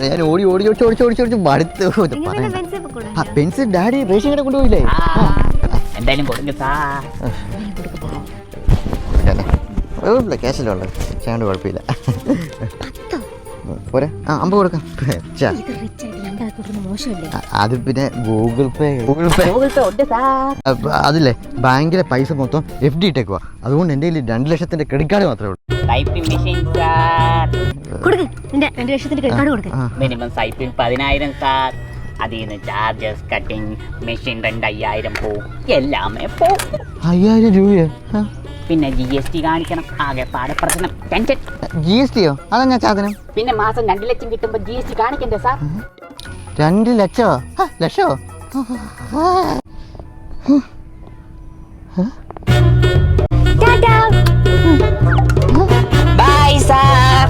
ഞാൻ ഓടി ഓടി ഓടിച്ച് മടുത്ത്. പെൻസിൽ ഡാഡി റേഷൻ കട കൊണ്ടുപോയില്ലേ? എന്തായാലും കൊടുക്ക സാർ. ക്യാഷല്ലോ ഉള്ളത്, ചേണ്ട് കുഴപ്പമില്ല. പോരെ, 50 കൊടുക്കാം. അത് പിന്നെ ഗൂഗിൾ പേ അതില്ലേ ബാങ്കിലെ പൈസ മൊത്തം FD ഇട്ടേക്കുവാ. അതുകൊണ്ട് എൻ്റെ കയ്യിൽ 2 ലക്ഷത്തിന്റെ ക്രെഡിറ്റ് കാർഡ് മാത്രമേ ഉള്ളൂ. മിനിമം സൈപ്പിൽ 10,000 സാർ. അതിൽ നിന്ന് ചാർജസ് കട്ടിങ് മെഷീൻ 2,500 പോവും. എല്ലാമേ പോവും. 5,000 രൂപയോ? പിന്നെ GST കാണിക്കണം. ആകെ പാടെ പ്രശ്നം. ടെൻഷൻ. GSTയോ? അതെന്നാ സാധനം? പിന്നെ മാസം 2 ലക്ഷം കിട്ടുമ്പോ GST കാണിക്കണ്ടേ സാർ? 2 ലക്ഷോ? ലക്ഷോ? Bye sir.